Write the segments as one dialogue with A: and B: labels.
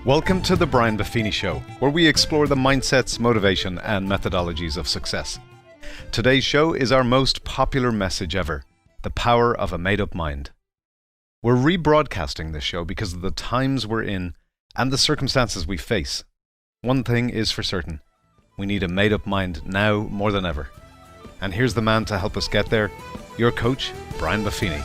A: Welcome to the Brian Buffini Show, where we explore the mindsets, motivation, and methodologies of success. Today's show is our most popular message ever, the power of a made-up mind. We're rebroadcasting this show because of the times we're in and the circumstances we face. One thing is for certain, we need a made-up mind now more than ever. And here's the man to help us get there, your coach, Brian Buffini.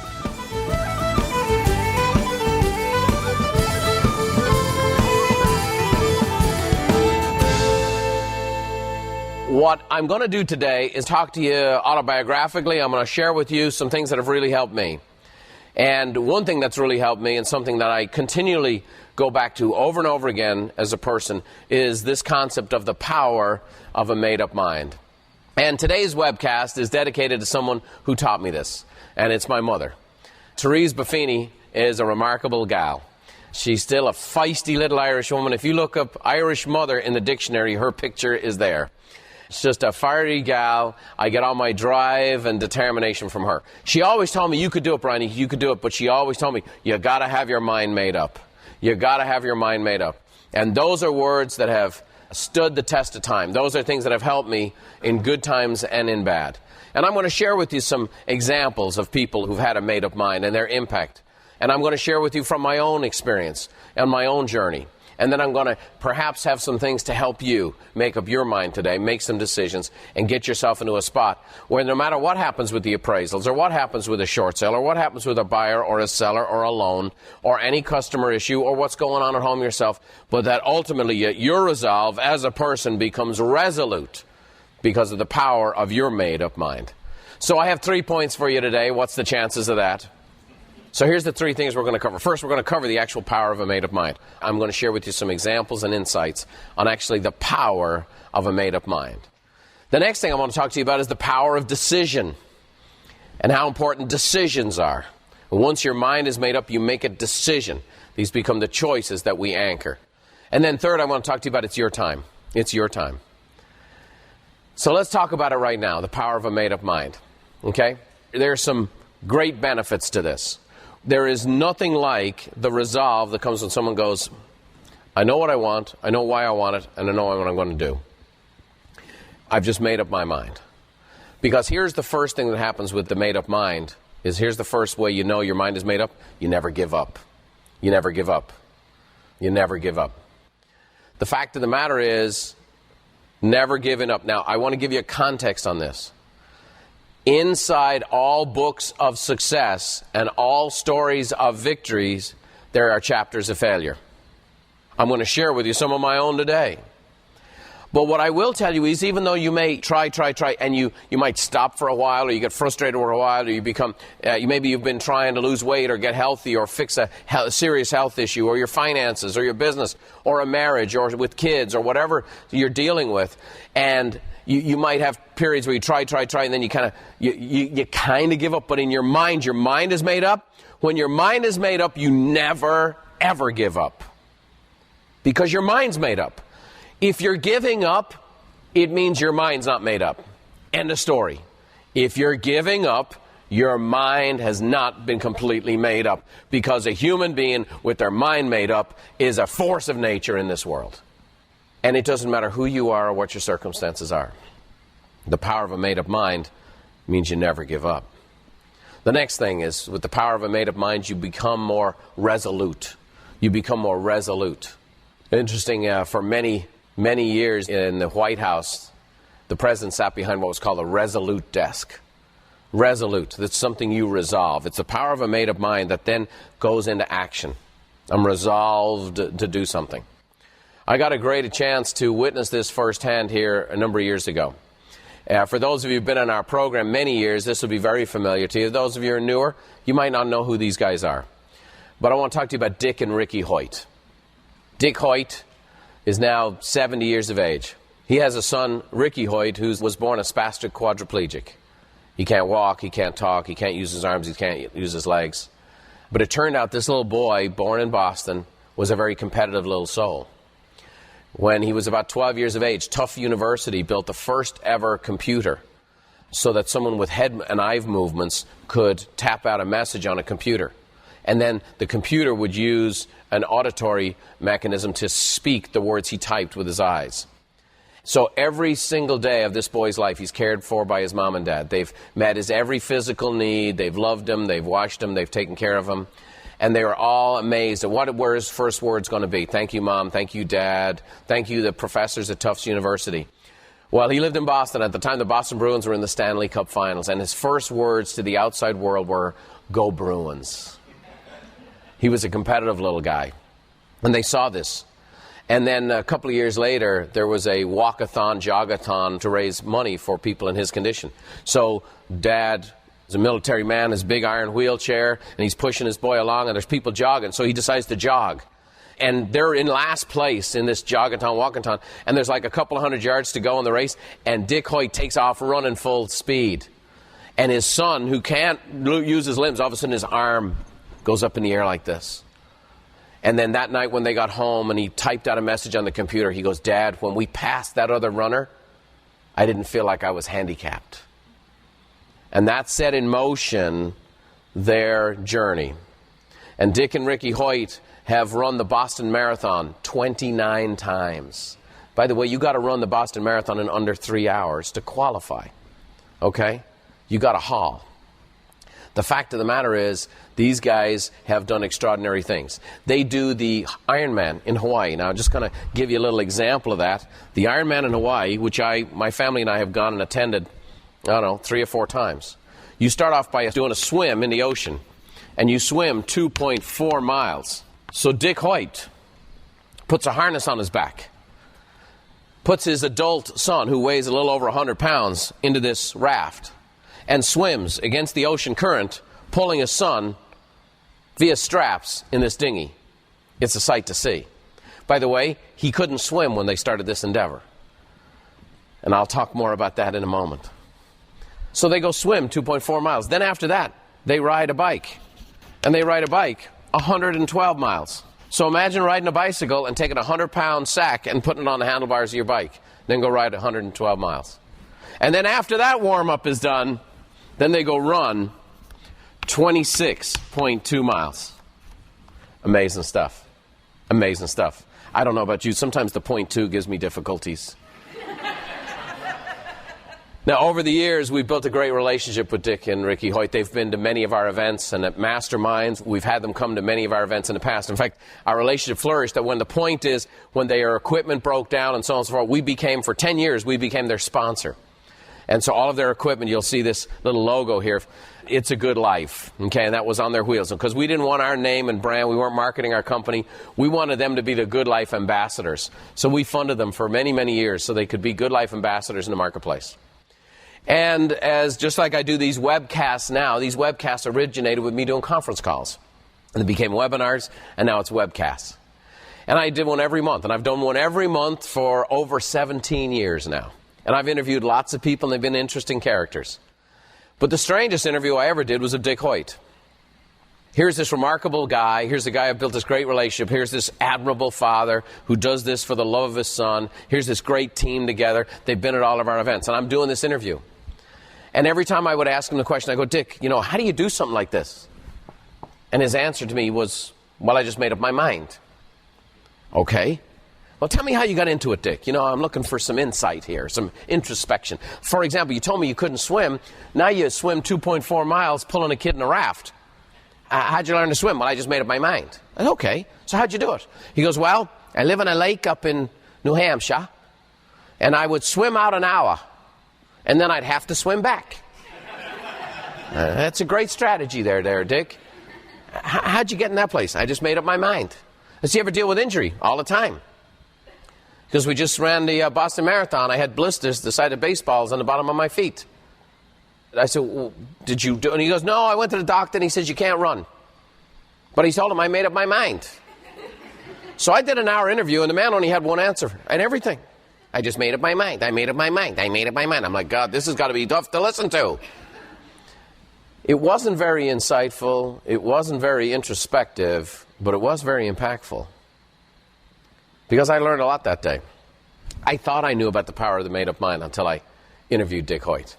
B: What I'm going to do today is talk to you autobiographically. I'm going to share with you some things that have really helped me. And one thing that's really helped me, and something that I continually go back to over and over again as a person, is this concept of the power of a made-up mind. And today's webcast is dedicated to someone who taught me this, and it's my mother. Therese Buffini is a remarkable gal. She's still a feisty little Irish woman. If you look up Irish mother in the dictionary, her picture is there. It's just a fiery gal. I get all my drive and determination from her. She always told me, you could do it, Brian, you could do it. But she always told me, you got to have your mind made up. You got to have your mind made up. And those are words that have stood the test of time. Those are things that have helped me in good times and in bad. And I'm going to share with you some examples of people who've had a made up mind and their impact. And I'm going to share with you from my own experience and my own journey. And then I'm going to perhaps have some things to help you make up your mind today, make some decisions, and get yourself into a spot where no matter what happens with the appraisals, or what happens with a short sale, or what happens with a buyer or a seller or a loan, or any customer issue, or what's going on at home yourself, but that ultimately your resolve as a person becomes resolute because of the power of your made-up mind. So I have 3 points for you today. What's the chances of that? So here's the 3 things we're going to cover. First, we're going to cover the actual power of a made-up mind. I'm going to share with you some examples and insights on actually the power of a made-up mind. The next thing I want to talk to you about is the power of decision and how important decisions are. Once your mind is made up, you make a decision. These become the choices that we anchor. And then third, I want to talk to you about it's your time. It's your time. So let's talk about it right now, the power of a made-up mind. Okay? There are some great benefits to this. There is nothing like the resolve that comes when someone goes, I know what I want, I know why I want it, and I know what I'm going to do. I've just made up my mind. Because here's the first thing that happens with the made-up mind, is here's the first way you know your mind is made up. You never give up. You never give up. You never give up. The fact of the matter is, never giving up. Now, I want to give you a context on this. Inside all books of success and all stories of victories, there are chapters of failure. I'm going to share with you some of my own today. But what I will tell you is, even though you may try, and you might stop for a while, or you get frustrated for a while, or you become, maybe you've been trying to lose weight or get healthy or fix a serious health issue, or your finances, or your business, or a marriage, or with kids, or whatever you're dealing with, and you might have periods where you try, and then you kind of give up. But in your mind is made up. When your mind is made up, you never, ever give up. Because your mind's made up. If you're giving up, it means your mind's not made up. End of story. If you're giving up, your mind has not been completely made up. Because a human being with their mind made up is a force of nature in this world. And it doesn't matter who you are or what your circumstances are. The power of a made-up mind means you never give up. The next thing is, with the power of a made-up mind, you become more resolute. You become more resolute. Interesting, for many years in the White House, the president sat behind what was called a resolute desk. Resolute, that's something you resolve. It's the power of a made-up mind that then goes into action. I'm resolved to do something. I got a great chance to witness this firsthand here a number of years ago. For those of you who've been on our program many years, this will be very familiar to you. Those of you who are newer, you might not know who these guys are. But I want to talk to you about Dick and Ricky Hoyt. Dick Hoyt is now 70 years of age. He has a son, Ricky Hoyt, who was born a spastic quadriplegic. He can't walk, he can't talk, he can't use his arms, he can't use his legs. But it turned out this little boy, born in Boston, was a very competitive little soul. When he was about 12 years of age, Tufts University built the first ever computer so that someone with head and eye movements could tap out a message on a computer. And then the computer would use an auditory mechanism to speak the words he typed with his eyes. So every single day of this boy's life, he's cared for by his mom and dad. They've met his every physical need. They've loved him. They've washed him. They've taken care of him. And they were all amazed at what were his first words going to be. Thank you, Mom. Thank you, Dad. Thank you, the professors at Tufts University. Well, he lived in Boston. At the time, the Boston Bruins were in the Stanley Cup Finals. And his first words to the outside world were, "Go Bruins." He was a competitive little guy. And they saw this. And then a couple of years later, there was a walk-a-thon, jog-a-thon to raise money for people in his condition. So Dad is a military man, his big iron wheelchair, and he's pushing his boy along, and there's people jogging. So he decides to jog. And they're in last place in this jog-a-thon, walk-a-thon, and there's like a couple of 100 yards to go in the race, and Dick Hoyt takes off running full speed. And his son, who can't use his limbs, all of a sudden his arm goes up in the air like this. And then that night when they got home and he typed out a message on the computer, he goes, "Dad, when we passed that other runner, I didn't feel like I was handicapped." And that set in motion their journey. And Dick and Ricky Hoyt have run the Boston Marathon 29 times. By the way, you got to run the Boston Marathon in under 3 hours to qualify. Okay? You got to haul. The fact of the matter is, these guys have done extraordinary things. They do the Ironman in Hawaii. Now, I'm just going to give you a little example of that. The Ironman in Hawaii, which my family and I have gone and attended, 3 or 4 times. You start off by doing a swim in the ocean, and you swim 2.4 miles. So Dick Hoyt puts a harness on his back, puts his adult son, who weighs a little over 100 pounds, into this raft, and swims against the ocean current, pulling his son via straps in this dinghy. It's a sight to see. By the way, he couldn't swim when they started this endeavor. And I'll talk more about that in a moment. So they go swim 2.4 miles. Then after that, they ride a bike. And they ride a bike 112 miles. So imagine riding a bicycle and taking a 100-pound sack and putting it on the handlebars of your bike. Then go ride 112 miles. And then after that warm-up is done, then they go run 26.2 miles. Amazing stuff. Amazing stuff. I don't know about you. Sometimes the .2 gives me difficulties. Now, over the years, we've built a great relationship with Dick and Ricky Hoyt. They've been to many of our events and at masterminds. We've had them come to many of our events in the past. In fact, our relationship flourished that when their equipment broke down and so on and so forth, for 10 years, we became their sponsor. And so all of their equipment, you'll see this little logo here, "It's a Good Life," okay, and that was on their wheels. Because we didn't want our name and brand, we weren't marketing our company, we wanted them to be the Good Life ambassadors. So we funded them for many, many years so they could be Good Life ambassadors in the marketplace. And just like I do these webcasts now, these webcasts originated with me doing conference calls. And they became webinars, and now it's webcasts. And I did one every month, and I've done one every month for over 17 years now. And I've interviewed lots of people, and they've been interesting characters. But the strangest interview I ever did was of Dick Hoyt. Here's this remarkable guy. Here's the guy I've built this great relationship. Here's this admirable father who does this for the love of his son. Here's this great team together. They've been at all of our events. And I'm doing this interview. And every time I would ask him the question, I go, "Dick, how do you do something like this?" And his answer to me was, "Well, I just made up my mind." Okay. Well, tell me how you got into it, Dick. I'm looking for some insight here, some introspection. For example, you told me you couldn't swim. Now you swim 2.4 miles pulling a kid in a raft. How'd you learn to swim? Well, I just made up my mind. I said, "Okay, so how'd you do it?" He goes, "Well, I live in a lake up in New Hampshire, and I would swim out an hour, and then I'd have to swim back." That's a great strategy there, Dick. How'd you get in that place? I just made up my mind. Does he ever deal with injury? All the time. Because we just ran the Boston Marathon. I had blisters the size of baseballs on the bottom of my feet. I said, "Well, did you do it?" And he goes, "No, I went to the doctor and he says you can't run." But he told him I made up my mind. So I did an hour interview and the man only had one answer and everything. I just made up my mind. I made up my mind. I made up my mind. I'm like, God, this has got to be tough to listen to. It wasn't very insightful. It wasn't very introspective, but it was very impactful. Because I learned a lot that day. I thought I knew about the power of the made-up mind until I interviewed Dick Hoyt.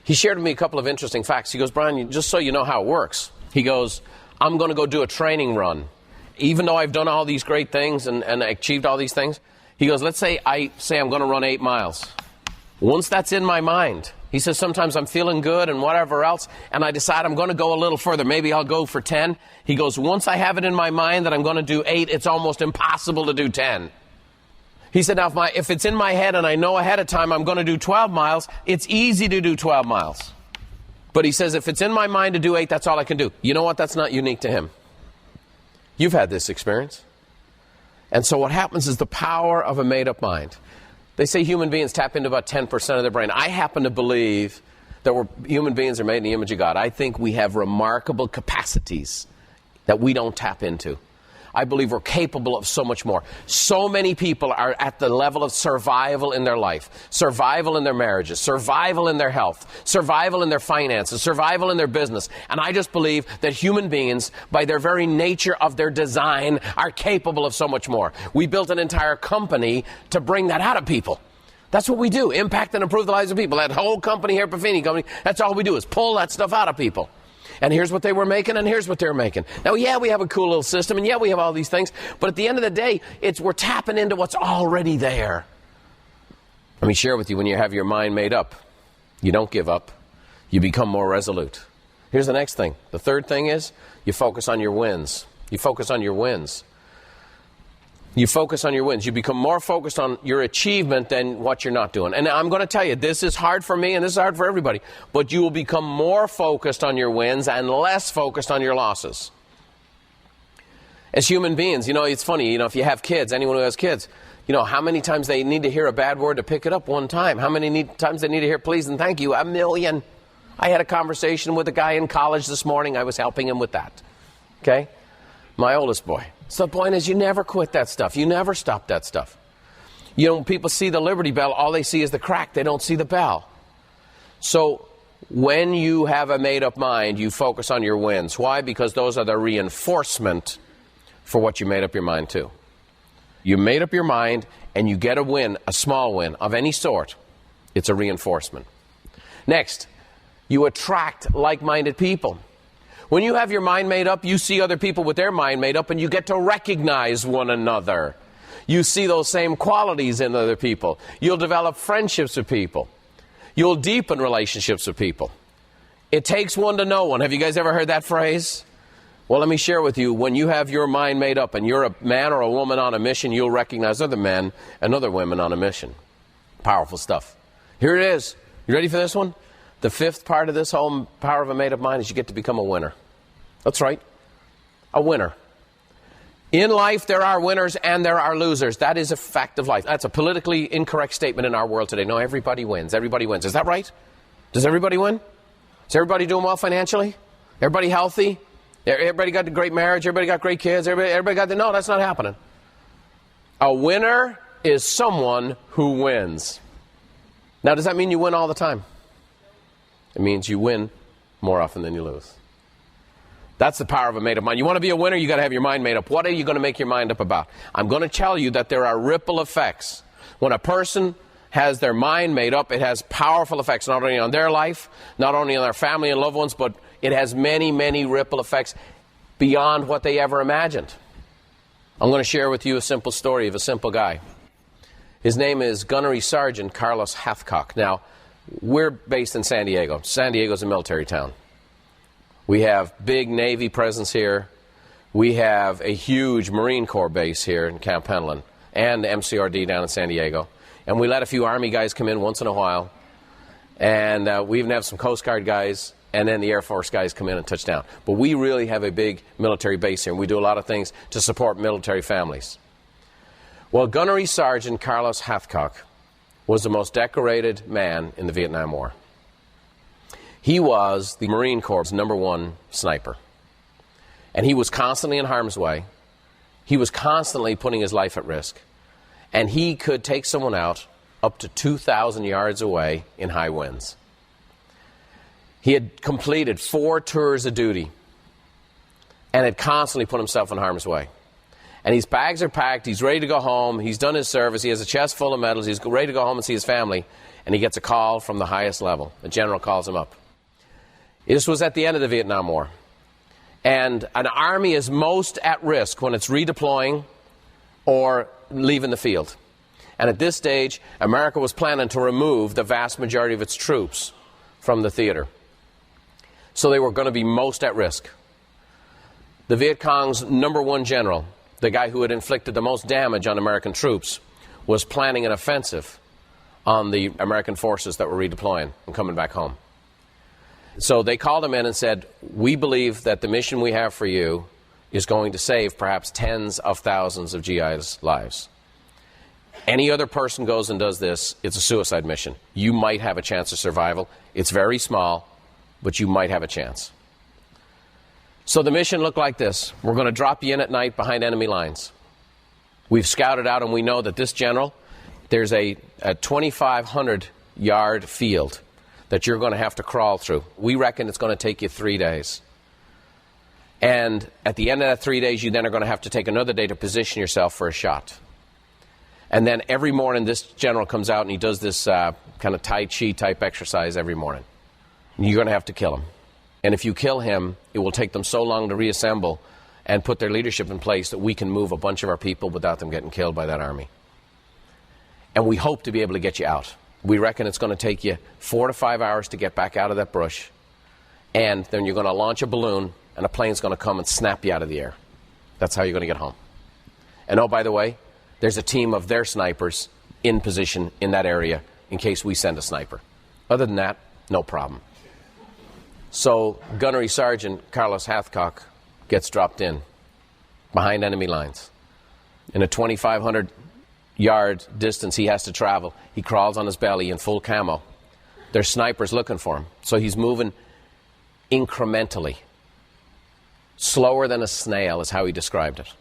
B: He shared with me a couple of interesting facts. He goes, "Brian, just so you know how it works." He goes, I'm going to go do a training run. Even though I've done all these great things and achieved all these things, he goes, let's say I'm going to run 8 miles. Once that's in my mind, he says, sometimes I'm feeling good and whatever else, and I decide I'm going to go a little further. Maybe I'll go for 10. He goes, once I have it in my mind that I'm going to do 8, it's almost impossible to do 10. He said, now if it's in my head and I know ahead of time I'm going to do 12 miles, it's easy to do 12 miles. But he says, if it's in my mind to do 8, that's all I can do. You know what? That's not unique to him. You've had this experience. And so what happens is the power of a made-up mind. They say human beings tap into about 10% of their brain. I happen to believe that human beings are made in the image of God. I think we have remarkable capacities that we don't tap into. I believe we're capable of so much more. So many people are at the level of survival in their life, survival in their marriages, survival in their health, survival in their finances, survival in their business. And I just believe that human beings, by their very nature of their design, are capable of so much more. We built an entire company to bring that out of people. That's what we do, impact and improve the lives of people. That whole company here, Buffini Company, that's all we do is pull that stuff out of people. And here's what they were making, and here's what they're making. Now, yeah, we have a cool little system, and yeah, we have all these things, but at the end of the day, we're tapping into what's already there. Let me share with you, when you have your mind made up, you don't give up. You become more resolute. Here's the next thing. The third thing is you focus on your wins. You focus on your wins. You focus on your wins. You become more focused on your achievement than what you're not doing. And I'm going to tell you, this is hard for me and this is hard for everybody. But you will become more focused on your wins and less focused on your losses. As human beings, it's funny, if you have kids, anyone who has kids, how many times they need to hear a bad word to pick it up? One time. How many times they need to hear please and thank you? 1,000,000. I had a conversation with a guy in college this morning. I was helping him with that. Okay? My oldest boy. So the point is, you never quit that stuff. You never stop that stuff. When people see the Liberty Bell, all they see is the crack. They don't see the bell. So when you have a made-up mind, you focus on your wins. Why? Because those are the reinforcement for what you made up your mind to. You made up your mind and you get a win, a small win of any sort. It's a reinforcement. Next, you attract like-minded people. When you have your mind made up, you see other people with their mind made up, and you get to recognize one another. You see those same qualities in other people. You'll develop friendships with people. You'll deepen relationships with people. It takes one to know one. Have you guys ever heard that phrase? Well, let me share with you. When you have your mind made up and you're a man or a woman on a mission, you'll recognize other men and other women on a mission. Powerful stuff. Here it is. You ready for this one? The fifth part of this whole power of a made-up mind is you get to become a winner. That's right. A winner. In life, there are winners and there are losers. That is a fact of life. That's a politically incorrect statement in our world today. No, everybody wins. Everybody wins. Is that right? Does everybody win? Is everybody doing well financially? Everybody healthy? Everybody got a great marriage? Everybody got great kids? Everybody got No, that's not happening. A winner is someone who wins. Now, does that mean you win all the time? It means you win more often than you lose. That's the power of a made-up mind. You want to be a winner, you got to have your mind made up. What are you going to make your mind up about? I'm going to tell you that there are ripple effects. When a person has their mind made up, it has powerful effects, not only on their life, not only on their family and loved ones, but it has many, many ripple effects beyond what they ever imagined. I'm going to share with you a simple story of a simple guy. His name is Gunnery Sergeant Carlos Hathcock. Now, we're based in San Diego. San Diego's a military town. We have big Navy presence here. We have a huge Marine Corps base here in Camp Pendleton and the MCRD down in San Diego. And we let a few Army guys come in once in a while. And we even have some Coast Guard guys, and then the Air Force guys come in and touch down. But we really have a big military base here, and we do a lot of things to support military families. Well, Gunnery Sergeant Carlos Hathcock was the most decorated man in the Vietnam War. He was the Marine Corps' #1 sniper. And he was constantly in harm's way. He was constantly putting his life at risk. And he could take someone out up to 2,000 yards away in high winds. He had completed 4 tours of duty and had constantly put himself in harm's way. And his bags are packed, he's ready to go home, he's done his service, he has a chest full of medals, he's ready to go home and see his family, and he gets a call from the highest level. The general calls him up. This was at the end of the Vietnam War. And an army is most at risk when it's redeploying or leaving the field. And at this stage, America was planning to remove the vast majority of its troops from the theater. So they were going to be most at risk. The Viet Cong's #1 general, the guy who had inflicted the most damage on American troops, was planning an offensive on the American forces that were redeploying and coming back home. So they called him in and said, we believe that the mission we have for you is going to save perhaps tens of thousands of GIs' lives. Any other person goes and does this, it's a suicide mission. You might have a chance of survival. It's very small, but you might have a chance. So the mission looked like this. We're going to drop you in at night behind enemy lines. We've scouted out and we know that this general, there's a 2,500-yard field that you're going to have to crawl through. We reckon it's going to take you 3 days. And at the end of that 3 days, you then are going to have to take another day to position yourself for a shot. And then every morning, this general comes out and he does this kind of Tai Chi type exercise every morning. You're going to have to kill him. And if you kill him, it will take them so long to reassemble and put their leadership in place that we can move a bunch of our people without them getting killed by that army. And we hope to be able to get you out. We reckon it's going to take you 4 to 5 hours to get back out of that brush. And then you're going to launch a balloon and a plane's going to come and snap you out of the air. That's how you're going to get home. And oh, by the way, there's a team of their snipers in position in that area in case we send a sniper. Other than that, no problem. So Gunnery Sergeant Carlos Hathcock gets dropped in behind enemy lines. In a 2,500-yard distance he has to travel. He crawls on his belly in full camo. There's snipers looking for him. So he's moving incrementally. Slower than a snail is how he described it.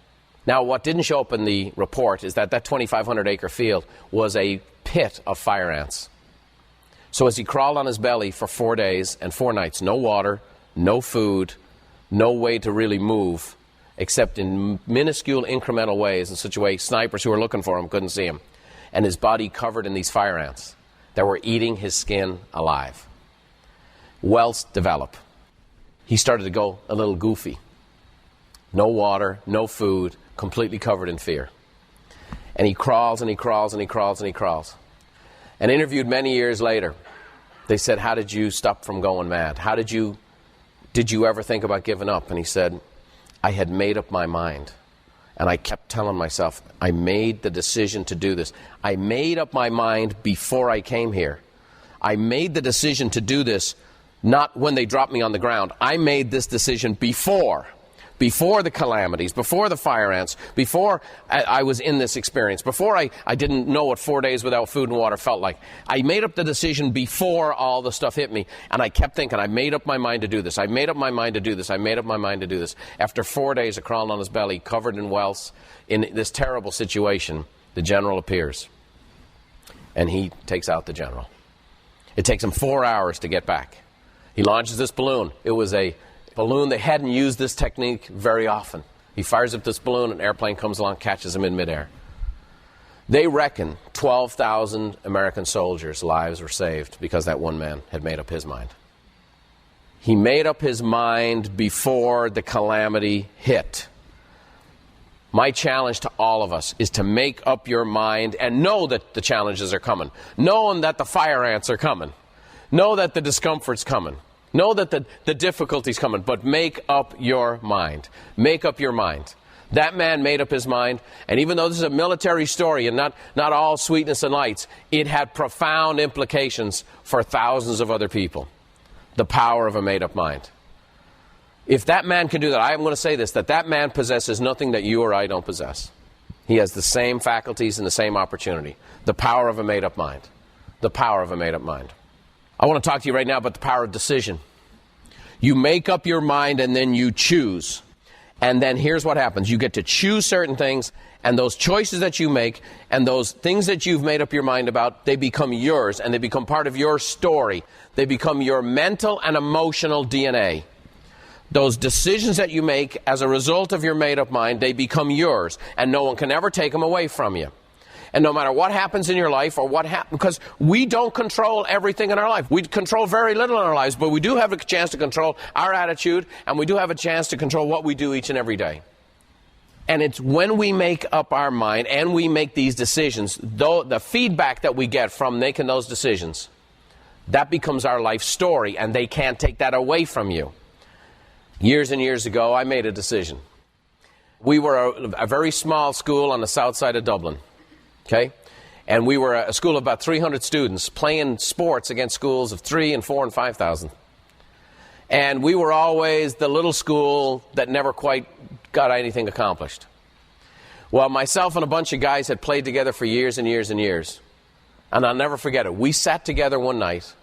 B: Now, what didn't show up in the report is that 2,500-acre field was a pit of fire ants. So as he crawled on his belly for 4 days and 4 nights, no water, no food, no way to really move, except in minuscule incremental ways, in such a way snipers who were looking for him couldn't see him. And his body covered in these fire ants that were eating his skin alive. Welts develop. He started to go a little goofy. No water, no food, completely covered in fear. And he crawls and he crawls and he crawls and he crawls. And interviewed many years later, they said, how did you stop from going mad? Did you ever think about giving up? And he said, I had made up my mind. And I kept telling myself, I made the decision to do this. I made up my mind before I came here. I made the decision to do this, not when they dropped me on the ground. I made this decision before the calamities, before the fire ants, before I was in this experience, before I didn't know what 4 days without food and water felt like. I made up the decision before all the stuff hit me, and I kept thinking, I made up my mind to do this. I made up my mind to do this. I made up my mind to do this. After 4 days of crawling on his belly, covered in welts, in this terrible situation, the general appears, and he takes out the general. It takes him 4 hours to get back. He launches this balloon. It was a balloon. They hadn't used this technique very often. He fires up this balloon, an airplane comes along, catches him in midair. They reckon 12,000 American soldiers' lives were saved because that one man had made up his mind. He made up his mind before the calamity hit. My challenge to all of us is to make up your mind and know that the challenges are coming. Knowing that the fire ants are coming. Know that the discomfort's coming. Know that the difficulty's coming, but make up your mind. Make up your mind. That man made up his mind, and even though this is a military story and not all sweetness and lights, it had profound implications for thousands of other people. The power of a made-up mind. If that man can do that, I'm going to say this, that man possesses nothing that you or I don't possess. He has the same faculties and the same opportunity. The power of a made-up mind. The power of a made-up mind. I want to talk to you right now about the power of decision. You make up your mind and then you choose. And then here's what happens. You get to choose certain things, and those choices that you make and those things that you've made up your mind about, they become yours and they become part of your story. They become your mental and emotional DNA. Those decisions that you make as a result of your made-up mind, they become yours, and no one can ever take them away from you. And no matter what happens in your life or what happens, because we don't control everything in our life. We control very little in our lives, but we do have a chance to control our attitude, and we do have a chance to control what we do each and every day. And it's when we make up our mind and we make these decisions, though the feedback that we get from making those decisions, that becomes our life story, and they can't take that away from you. Years and years ago, I made a decision. We were a very small school on the south side of Dublin, okay? And we were a school of about 300 students playing sports against schools of 3,000 and 4,000 and 5,000. And we were always the little school that never quite got anything accomplished. Well, myself and a bunch of guys had played together for years and years and years. And I'll never forget it. We sat together one night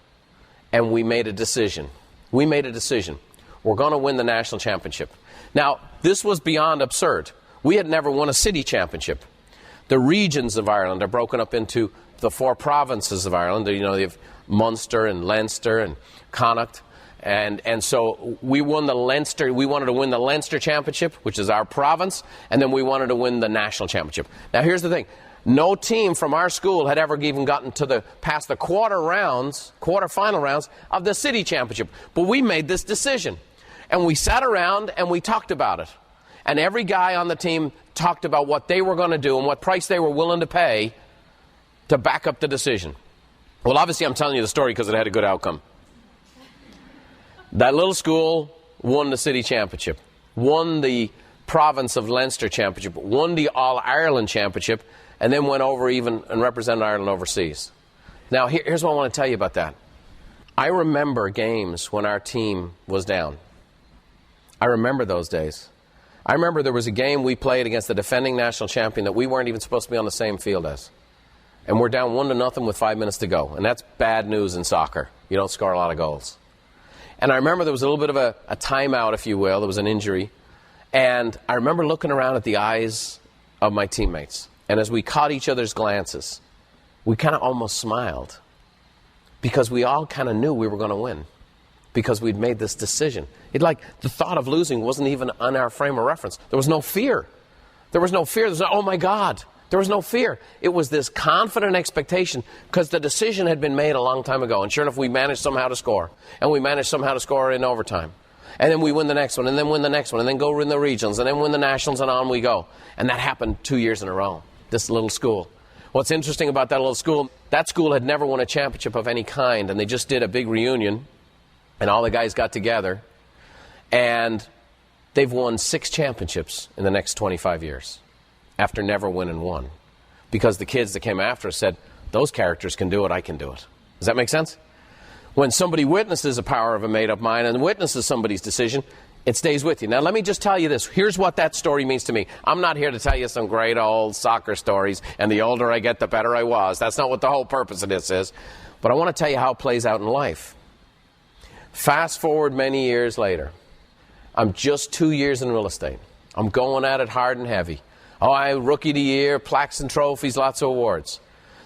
B: and we made a decision. We made a decision. We're going to win the national championship. Now, this was beyond absurd. We had never won a city championship. The regions of Ireland are broken up into the 4 provinces of Ireland. You know, you have Munster and Leinster and Connacht. And so we won the Leinster. We wanted to win the Leinster Championship, which is our province, and then we wanted to win the national championship. Now, here's the thing. No team from our school had ever even gotten to past the quarterfinal rounds of the city championship. But we made this decision. And we sat around and we talked about it. And every guy on the team talked about what they were going to do and what price they were willing to pay to back up the decision. Well, obviously, I'm telling you the story because it had a good outcome. That little school won the city championship, won the province of Leinster championship, won the All-Ireland championship, and then went over even and represented Ireland overseas. Now, here's what I want to tell you about that. I remember games when our team was down. I remember those days. I remember there was a game we played against the defending national champion that we weren't even supposed to be on the same field as. And we're down 1-0 with 5 minutes to go. And that's bad news in soccer. You don't score a lot of goals. And I remember there was a little bit of a timeout, if you will. There was an injury. And I remember looking around at the eyes of my teammates. And as we caught each other's glances, we kind of almost smiled. Because we all kind of knew we were going to win. Because we'd made this decision. The thought of losing wasn't even on our frame of reference. There was no fear. There was no fear. There was no, oh my God. There was no fear. It was this confident expectation because the decision had been made a long time ago. And sure enough, we managed somehow to score. And we managed somehow to score in overtime. And then we win the next one, and then win the next one, and then go win the regionals, and then win the nationals, and on we go. And that happened 2 years in a row, this little school. What's interesting about that little school, that school had never won a championship of any kind, and they just did a big reunion, and all the guys got together, and they've won 6 championships in the next 25 years. After never winning one. Because the kids that came after us said, those characters can do it, I can do it. Does that make sense? When somebody witnesses the power of a made-up mind and witnesses somebody's decision, it stays with you. Now, let me just tell you this. Here's what that story means to me. I'm not here to tell you some great old soccer stories, and the older I get, the better I was. That's not what the whole purpose of this is. But I want to tell you how it plays out in life. Fast forward many years later. I'm just 2 years in real estate. I'm going at it hard and heavy. Rookie of the year, plaques and trophies, lots of awards.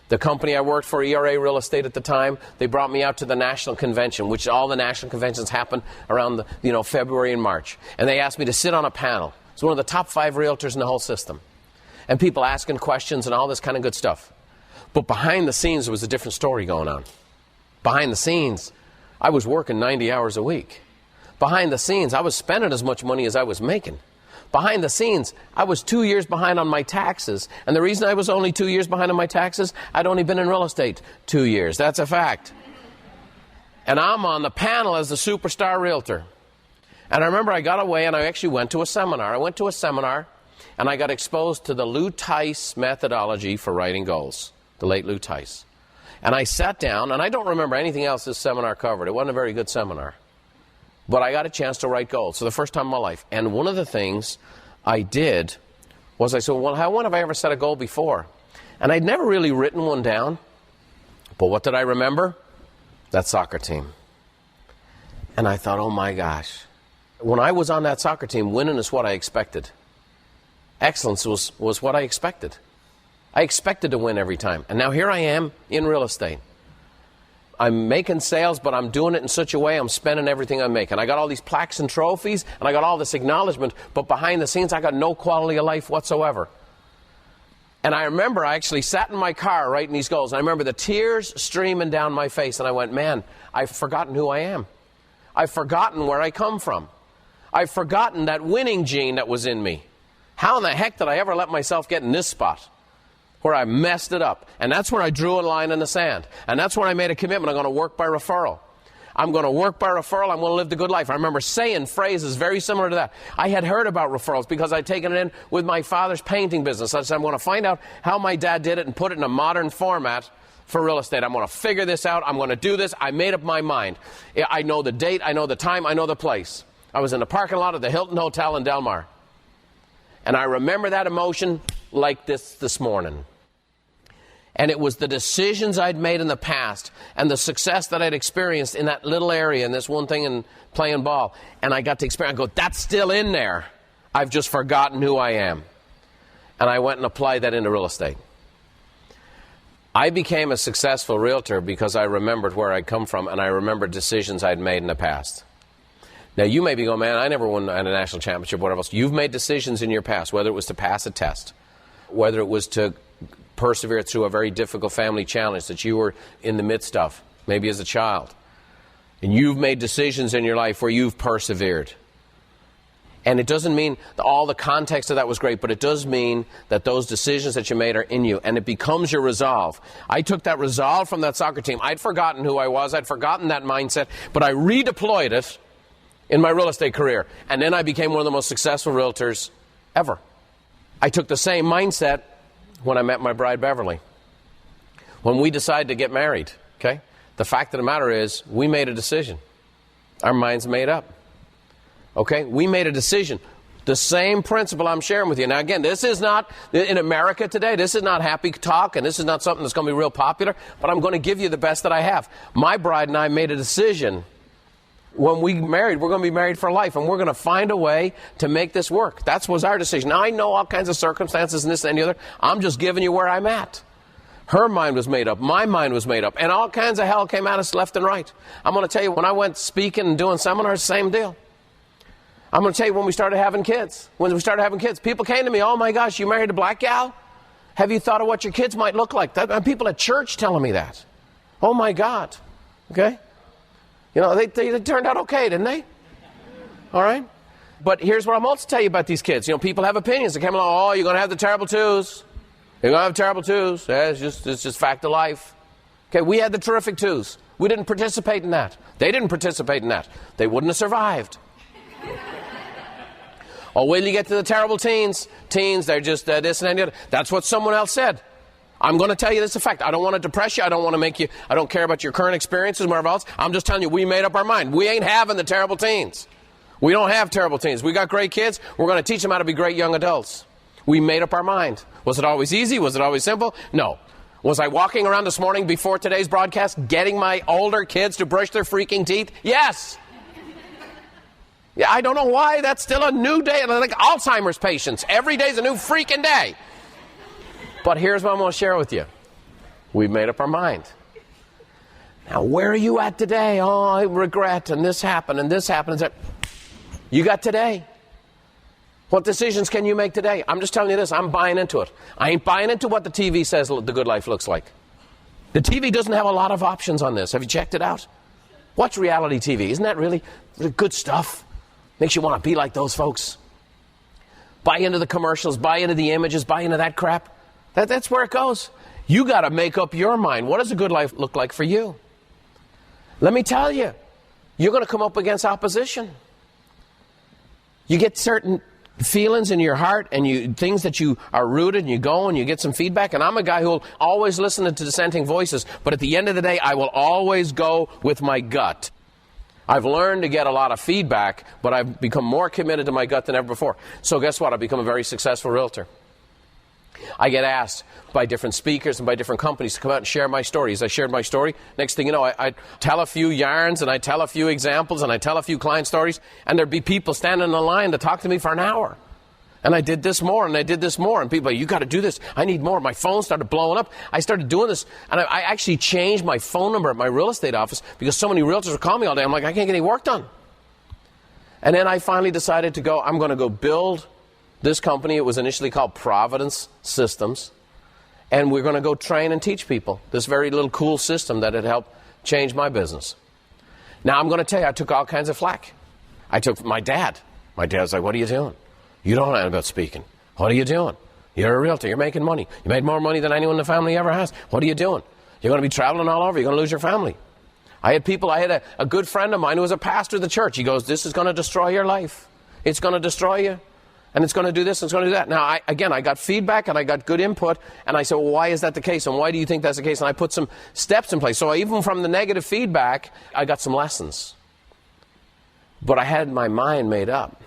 B: The company I worked for, ERA Real Estate at the time, they brought me out to the national convention, which all the national conventions happen around February and March. And they asked me to sit on a panel. It's one of the top 5 realtors in the whole system. And people asking questions and all this kind of good stuff. But behind the scenes, there was a different story going on. Behind the scenes, I was working 90 hours a week. Behind the scenes, I was spending as much money as I was making. Behind the scenes, I was 2 years behind on my taxes. And the reason I was only 2 years behind on my taxes, I'd only been in real estate 2 years. That's a fact. And I'm on the panel as the superstar realtor. And I remember I got away and I actually went to a seminar. I went to a seminar and I got exposed to the Lou Tice methodology for writing goals. The late Lou Tice. And I sat down, and I don't remember anything else this seminar covered. It wasn't a very good seminar. But I got a chance to write goals for the first time in my life. And one of the things I did was I said, well, when have I ever set a goal before? And I'd never really written one down. But what did I remember? That soccer team. And I thought, oh my gosh. When I was on that soccer team, winning is what I expected. Excellence was what I expected. I expected to win every time. And now here I am in real estate. I'm making sales, but I'm doing it in such a way I'm spending everything I make. And I got all these plaques and trophies, and I got all this acknowledgement, but behind the scenes I got no quality of life whatsoever. And I remember I actually sat in my car writing these goals. And I remember the tears streaming down my face. And I went, man, I've forgotten who I am. I've forgotten where I come from. I've forgotten that winning gene that was in me. How in the heck did I ever let myself get in this spot where I messed it up? And that's where I drew a line in the sand. And that's where I made a commitment. I'm going to work by referral. I'm going to work by referral. I'm going to live the good life. I remember saying phrases very similar to that. I had heard about referrals because I'd taken it in with my father's painting business. I said, I'm going to find out how my dad did it and put it in a modern format for real estate. I'm going to figure this out. I'm going to do this. I made up my mind. I know the date. I know the time. I know the place. I was in the parking lot of the Hilton Hotel in Del Mar. And I remember that emotion like this morning. And it was the decisions I'd made in the past and the success that I'd experienced in that little area and this one thing in playing ball. And I got to experience, I go, that's still in there. I've just forgotten who I am. And I went and applied that into real estate. I became a successful realtor because I remembered where I'd come from and I remembered decisions I'd made in the past. Now, you may be going, man, I never won a national championship, whatever else. You've made decisions in your past, whether it was to pass a test, whether it was to persevere through a very difficult family challenge that you were in the midst of, maybe as a child. And you've made decisions in your life where you've persevered. And it doesn't mean that all the context of that was great, but it does mean that those decisions that you made are in you, and it becomes your resolve. I took that resolve from that soccer team. I'd forgotten who I was. I'd forgotten that mindset, but I redeployed it in my real estate career. And then I became one of the most successful realtors ever. I took the same mindset when I met my bride, Beverly. When we decided to get married, okay? The fact of the matter is, we made a decision. Our minds made up. Okay? We made a decision. The same principle I'm sharing with you. Now, again, this is not, in America today, this is not happy talk, and this is not something that's going to be real popular, but I'm going to give you the best that I have. My bride and I made a decision. When we married, we're going to be married for life, and we're going to find a way to make this work. That was our decision. Now, I know all kinds of circumstances and this and the other. I'm just giving you where I'm at. Her mind was made up. My mind was made up. And all kinds of hell came at us left and right. I'm going to tell you, when I went speaking and doing seminars, same deal. I'm going to tell you, when we started having kids, people came to me, oh my gosh, you married a black gal? Have you thought of what your kids might look like? And people at church telling me that. Oh my God. Okay? You know, they turned out okay, didn't they? All right? But here's what I'm also tell you about these kids. You know, people have opinions. They come along, oh, you're going to have the terrible twos. You're going to have terrible twos. Yeah, it's just fact of life. Okay, we had the terrific twos. We didn't participate in that. They didn't participate in that. They wouldn't have survived. Oh, wait till you get to the terrible teens. Teens, they're just this and that and the other. That's what someone else said. I'm going to tell you this is a fact. I don't want to depress you. I don't want to make you, I don't care about your current experiences, whatever else. I'm just telling you, we made up our mind. We ain't having the terrible teens. We don't have terrible teens. We got great kids. We're going to teach them how to be great young adults. We made up our mind. Was it always easy? Was it always simple? No. Was I walking around this morning before today's broadcast getting my older kids to brush their freaking teeth? Yes. Yeah, I don't know why. That's still a new day. Like Alzheimer's patients. Every day's a new freaking day. But here's what I'm going to share with you. We've made up our mind. Now, where are you at today? Oh, I regret, and this happened, and this happened. And that. You got today. What decisions can you make today? I'm just telling you this. I'm buying into it. I ain't buying into what the TV says the good life looks like. The TV doesn't have a lot of options on this. Have you checked it out? Watch reality TV. Isn't that really good stuff? Makes you want to be like those folks. Buy into the commercials, buy into the images, buy into that crap. That's where it goes. You got to make up your mind. What does a good life look like for you? Let me tell you, you're going to come up against opposition. You get certain feelings in your heart and things that you are rooted, and you go and you get some feedback. And I'm a guy who will always listen to dissenting voices, but at the end of the day, I will always go with my gut. I've learned to get a lot of feedback, but I've become more committed to my gut than ever before. So guess what? I've become a very successful realtor. I get asked by different speakers and by different companies to come out and share my stories. I shared my story. Next thing you know, I tell a few yarns, and I tell a few examples, and I tell a few client stories, and there'd be people standing in the line to talk to me for an hour. And I did this more, and I did this more. And people are like, you got to do this. I need more. My phone started blowing up. I started doing this. And I actually changed my phone number at my real estate office because so many realtors were calling me all day. I'm like, I can't get any work done. And then I finally decided to go, I'm going to go build this company. It was initially called Providence Systems. And we're going to go train and teach people this very little cool system that had helped change my business. Now, I'm going to tell you, I took all kinds of flack. I took my dad. My dad's like, what are you doing? You don't know about speaking. What are you doing? You're a realtor. You're making money. You made more money than anyone in the family ever has. What are you doing? You're going to be traveling all over. You're going to lose your family. I had a good friend of mine who was a pastor of the church. He goes, this is going to destroy your life. It's going to destroy you. And it's going to do this and it's going to do that. Now, I got feedback and I got good input. And I said, well, why is that the case? And why do you think that's the case? And I put some steps in place. So even from the negative feedback, I got some lessons. But I had my mind made up.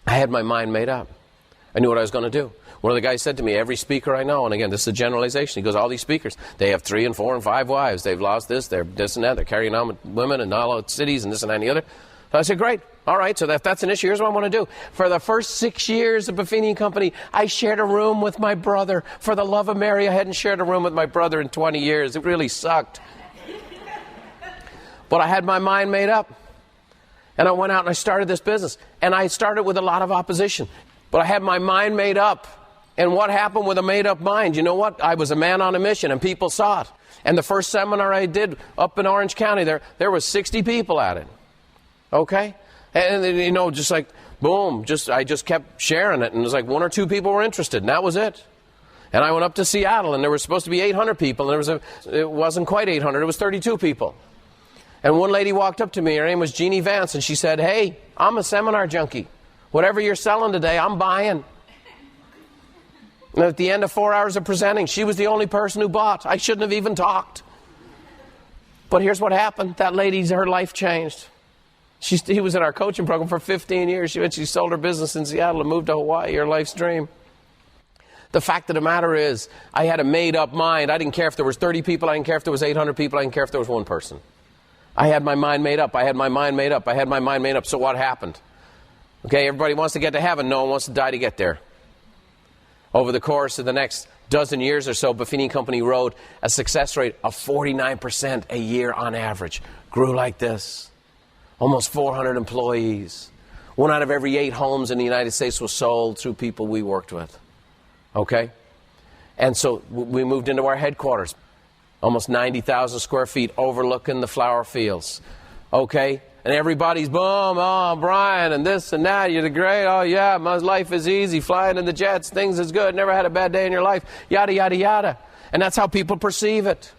B: I knew what I was going to do. One of the guys said to me, every speaker I know, and again, this is a generalization, he goes, all these speakers, they have 3 and 4 and 5 wives. They've lost this, they're this and that. They're carrying on with women in all the cities and this and that and the other. So I said, great. All right, so if that's an issue, here's what I want to do. For the first 6 years of Buffini Company, I shared a room with my brother. For the love of Mary, I hadn't shared a room with my brother in 20 years. It really sucked. But I had my mind made up. And I went out and I started this business. And I started with a lot of opposition. But I had my mind made up. And what happened with a made-up mind? You know what? I was a man on a mission, and people saw it. And the first seminar I did up in Orange County, there was 60 people at it. Okay? And you know, just like, boom, I just kept sharing it. And it was like 1 or 2 people were interested, and that was it. And I went up to Seattle, and there were supposed to be 800 people. And it wasn't quite 800. It was 32 people. And one lady walked up to me. Her name was Jeannie Vance, and she said, hey, I'm a seminar junkie. Whatever you're selling today, I'm buying. And at the end of 4 hours of presenting, she was the only person who bought. I shouldn't have even talked. But here's what happened. That lady, her life changed. He was in our coaching program for 15 years. She sold her business in Seattle and moved to Hawaii, her life's dream. The fact of the matter is, I had a made-up mind. I didn't care if there was 30 people. I didn't care if there was 800 people. I didn't care if there was 1 person. I had my mind made up. So what happened? Okay, everybody wants to get to heaven. No one wants to die to get there. Over the course of the next dozen years or so, Buffini Company rode a success rate of 49% a year on average. Grew like this. Almost 400 employees. 1 out of every 8 homes in the United States was sold through people we worked with. Okay? And so we moved into our headquarters. Almost 90,000 square feet overlooking the flower fields. Okay? And everybody's, boom, oh, Brian, and this and that, you're the great, oh yeah, my life is easy, flying in the jets, things is good, never had a bad day in your life, yada, yada, yada. And that's how people perceive it.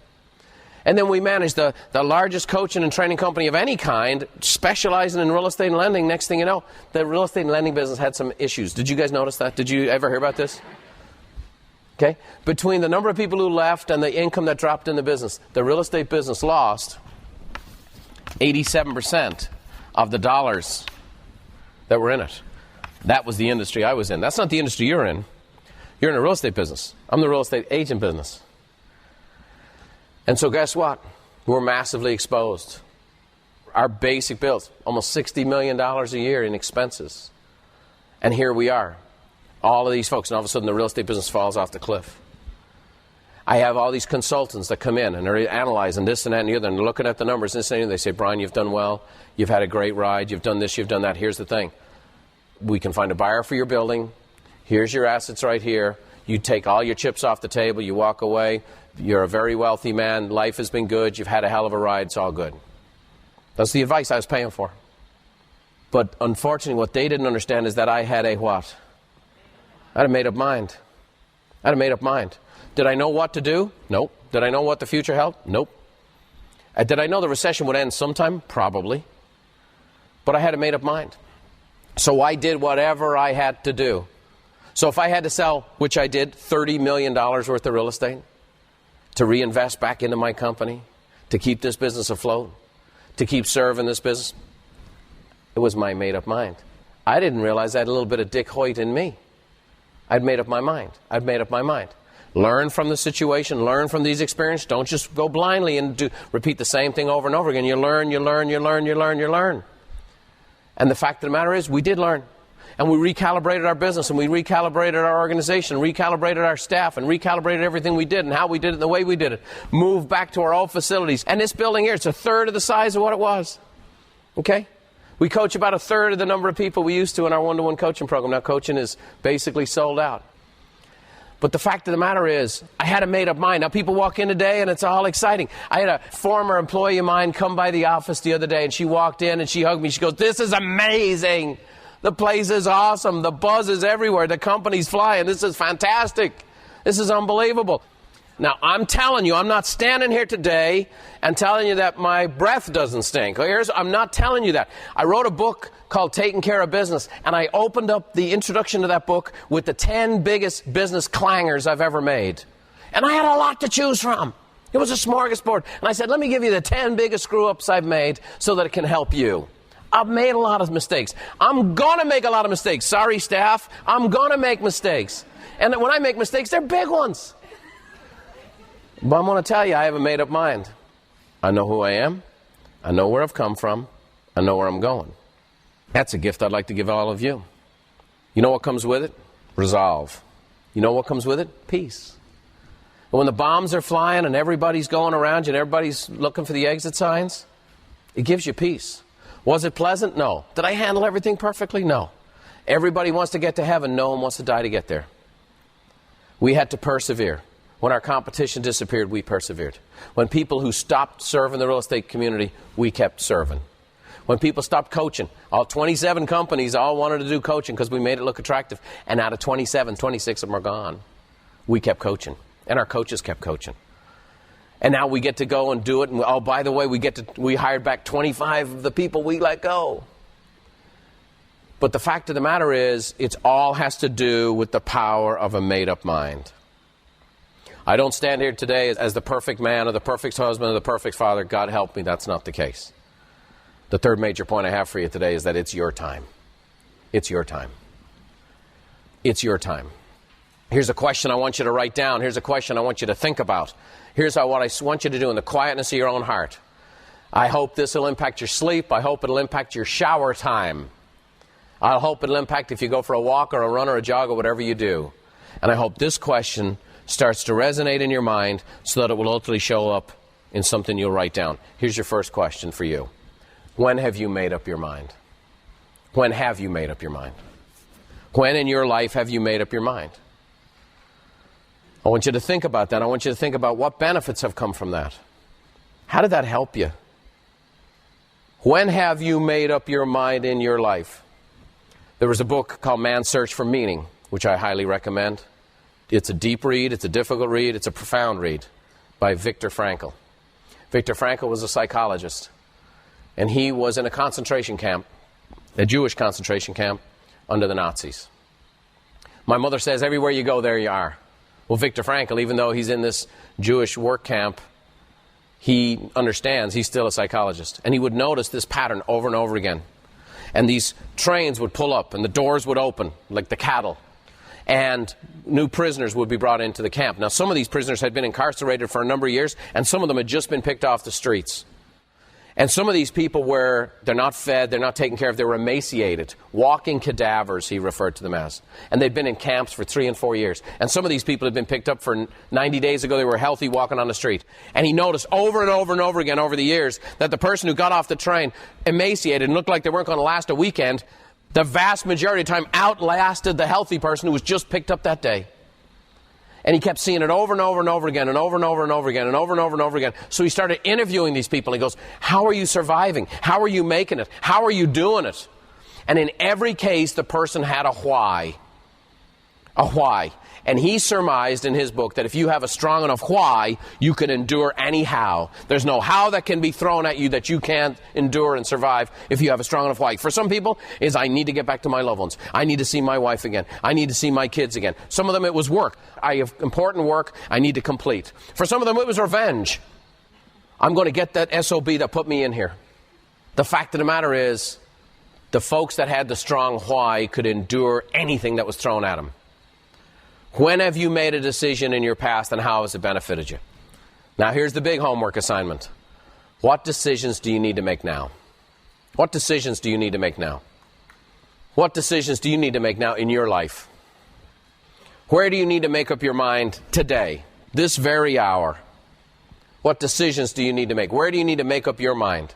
B: And then we managed the largest coaching and training company of any kind, specializing in real estate and lending. Next thing you know, the real estate and lending business had some issues. Did you guys notice that? Did you ever hear about this? Okay? Between the number of people who left and the income that dropped in the business, the real estate business lost 87% of the dollars that were in it. That was the industry I was in. That's not the industry you're in. You're in a real estate business. I'm the real estate agent business. And so guess what? We're massively exposed. Our basic bills, almost $60 million a year in expenses. And here we are. All of these folks, and all of a sudden the real estate business falls off the cliff. I have all these consultants that come in and they're analyzing this and that and the other, and they're looking at the numbers and this and that, and they say, Brian, you've done well. You've had a great ride. You've done this. You've done that. Here's the thing. We can find a buyer for your building. Here's your assets right here. You take all your chips off the table. You walk away. You're a very wealthy man. Life has been good. You've had a hell of a ride. It's all good. That's the advice I was paying for. But unfortunately, what they didn't understand is that I had a what? I had a made-up mind. Did I know what to do? Nope. Did I know what the future held? Nope. Did I know the recession would end sometime? Probably. But I had a made-up mind. So I did whatever I had to do. So if I had to sell, which I did, $30 million worth of real estate to reinvest back into my company, to keep this business afloat, to keep serving this business, it was my made-up mind. I didn't realize I had a little bit of Dick Hoyt in me. I'd made up my mind. Learn from the situation. Learn from these experiences. Don't just go blindly and repeat the same thing over and over again. You learn. And the fact of the matter is, we did learn. And we recalibrated our business, and we recalibrated our organization, recalibrated our staff, and recalibrated everything we did and how we did it and the way we did it. Moved back to our old facilities. And this building here, it's a third of the size of what it was. Okay? We coach about a third of the number of people we used to in our one-to-one coaching program. Now, coaching is basically sold out. But the fact of the matter is, I had a made-up mind. Now, people walk in today, and it's all exciting. I had a former employee of mine come by the office the other day, and she walked in, and she hugged me. She goes, "This is amazing. The place is awesome. The buzz is everywhere. The company's flying. This is fantastic. This is unbelievable." Now, I'm telling you, I'm not standing here today and telling you that my breath doesn't stink. I'm not telling you that. I wrote a book called Taking Care of Business, and I opened up the introduction to that book with the 10 biggest business clangers I've ever made. And I had a lot to choose from. It was a smorgasbord. And I said, let me give you the 10 biggest screw-ups I've made so that it can help you. I've made a lot of mistakes. I'm going to make a lot of mistakes. Sorry, staff. I'm going to make mistakes. And when I make mistakes, they're big ones. But I'm going to tell you, I have a made-up mind. I know who I am. I know where I've come from. I know where I'm going. That's a gift I'd like to give all of you. You know what comes with it? Resolve. You know what comes with it? Peace. And when the bombs are flying and everybody's going around you and everybody's looking for the exit signs, it gives you peace. Was it pleasant? No. Did I handle everything perfectly? No. Everybody wants to get to heaven. No one wants to die to get there. We had to persevere. When our competition disappeared, we persevered. When people who stopped serving the real estate community, we kept serving. When people stopped coaching, all 27 companies all wanted to do coaching because we made it look attractive. And out of 27, 26 of them are gone. We kept coaching. And our coaches kept coaching. And now we get to go and do it. And oh, by the way, we hired back 25 of the people we let go. But the fact of the matter is, it all has to do with the power of a made-up mind. I don't stand here today as the perfect man or the perfect husband or the perfect father. God help me, that's not the case. The third major point I have for you today is that it's your time. It's your time. It's your time. Here's a question I want you to write down. Here's a question I want you to think about. Here's what I want you to do in the quietness of your own heart. I hope this will impact your sleep. I hope it'll impact your shower time. I hope it'll impact if you go for a walk or a run or a jog or whatever you do. And I hope this question starts to resonate in your mind so that it will ultimately show up in something you'll write down. Here's your first question for you. When have you made up your mind? When have you made up your mind? When in your life have you made up your mind? I want you to think about that. I want you to think about what benefits have come from that. How did that help you? When have you made up your mind in your life? There was a book called Man's Search for Meaning, which I highly recommend. It's a deep read, it's a difficult read, it's a profound read by Viktor Frankl. Viktor Frankl was a psychologist, and he was in a concentration camp, a Jewish concentration camp, under the Nazis. My mother says, everywhere you go, there you are. Well, Viktor Frankl, even though he's in this Jewish work camp, he understands he's still a psychologist. And he would notice this pattern over and over again. And these trains would pull up, and the doors would open, like the cattle. And new prisoners would be brought into the camp. Now, some of these prisoners had been incarcerated for a number of years, and some of them had just been picked off the streets. And some of these people they're not fed, they're not taken care of, they were emaciated. Walking cadavers, he referred to them as. And they'd been in camps for 3 and 4 years. And some of these people had been picked up for 90 days ago, they were healthy, walking on the street. And he noticed over and over and over again over the years that the person who got off the train, emaciated and looked like they weren't going to last a weekend, the vast majority of the time outlasted the healthy person who was just picked up that day. And he kept seeing it over and over and over again and over and over and over again and over and over and over again. So he started interviewing these people. He goes, how are you surviving? How are you making it? How are you doing it? And in every case, the person had a why. A why. And he surmised in his book that if you have a strong enough why, you can endure any how. There's no how that can be thrown at you that you can't endure and survive if you have a strong enough why. For some people, is I need to get back to my loved ones. I need to see my wife again. I need to see my kids again. Some of them it was work. I have important work I need to complete. For some of them it was revenge. I'm going to get that SOB that put me in here. The fact of the matter is, the folks that had the strong why could endure anything that was thrown at them. When have you made a decision in your past and how has it benefited you? Now here's the big homework assignment. What decisions do you need to make now? What decisions do you need to make now? What decisions do you need to make now in your life? Where do you need to make up your mind today, this very hour? What decisions do you need to make? Where do you need to make up your mind?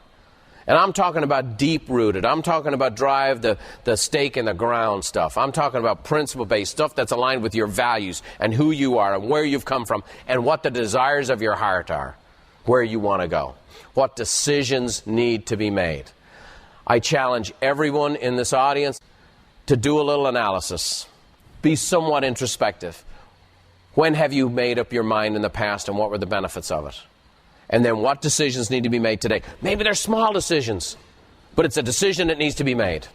B: And I'm talking about deep-rooted. I'm talking about drive the stake in the ground stuff. I'm talking about principle-based stuff that's aligned with your values and who you are and where you've come from and what the desires of your heart are, where you want to go, what decisions need to be made. I challenge everyone in this audience to do a little analysis. Be somewhat introspective. When have you made up your mind in the past and what were the benefits of it? And then what decisions need to be made today? Maybe they're small decisions, but it's a decision that needs to be made.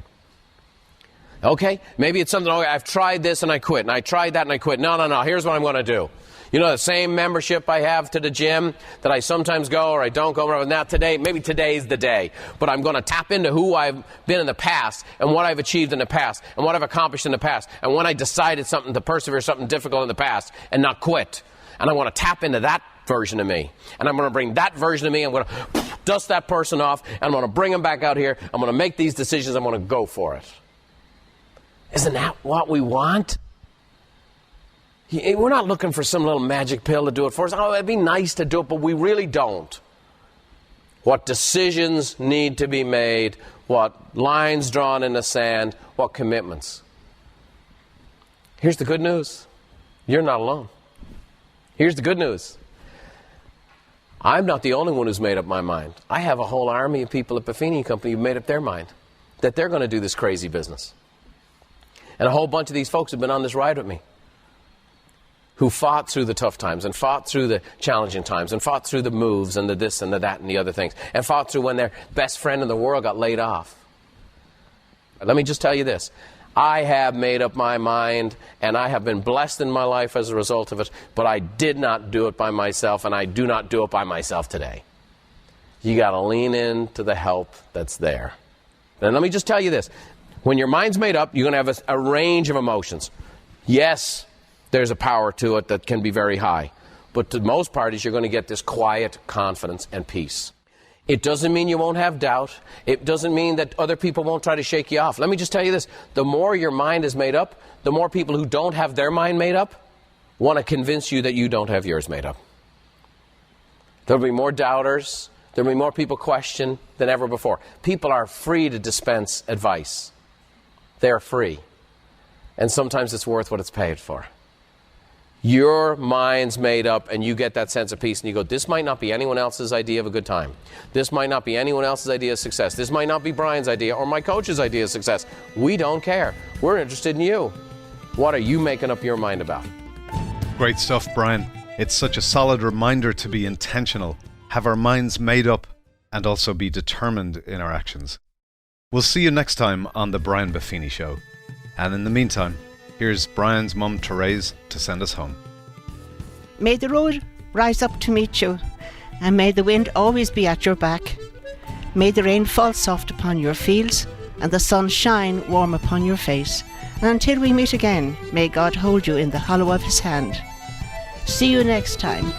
B: Okay? Maybe it's something, okay, I've tried this and I quit, and I tried that and I quit. No, here's what I'm going to do. You know, the same membership I have to the gym that I sometimes go or I don't go. Now today, maybe today's the day. But I'm going to tap into who I've been in the past and what I've achieved in the past and what I've accomplished in the past and when I decided something to persevere, something difficult in the past and not quit. And I want to tap into that version of me. And I'm going to bring that version of me. I'm going to dust that person off. And I'm going to bring them back out here. I'm going to make these decisions. I'm going to go for it. Isn't that what we want? We're not looking for some little magic pill to do it for us. Oh, it'd be nice to do it, but we really don't. What decisions need to be made, what lines drawn in the sand, what commitments. Here's the good news. You're not alone. Here's the good news. I'm not the only one who's made up my mind. I have a whole army of people at Buffini Company who've made up their mind that they're going to do this crazy business. And a whole bunch of these folks have been on this ride with me, who fought through the tough times and fought through the challenging times and fought through the moves and the this and the that and the other things and fought through when their best friend in the world got laid off. Let me just tell you this. I have made up my mind, and I have been blessed in my life as a result of it, but I did not do it by myself, and I do not do it by myself today. You got to lean into the help that's there. And let me just tell you this. When your mind's made up, you're going to have a range of emotions. Yes, there's a power to it that can be very high, but to most parties, you're going to get this quiet confidence and peace. It doesn't mean you won't have doubt. It doesn't mean that other people won't try to shake you off. Let me just tell you this. The more your mind is made up, the more people who don't have their mind made up want to convince you that you don't have yours made up. There'll be more doubters. There'll be more people question than ever before. People are free to dispense advice. They're free. And sometimes it's worth what it's paid for. Your mind's made up and you get that sense of peace and you go, this might not be anyone else's idea of a good time. This might not be anyone else's idea of success. This might not be Brian's idea or my coach's idea of success. We don't care. We're interested in you. What are you making up your mind about?
A: Great stuff, Brian. It's such a solid reminder to be intentional, have our minds made up, and also be determined in our actions. We'll see you next time on The Brian Buffini Show. And in the meantime, here's Brian's mum, Therese, to send us home.
C: May the road rise up to meet you, and may the wind always be at your back. May the rain fall soft upon your fields, and the sun shine warm upon your face. And until we meet again, may God hold you in the hollow of his hand. See you next time.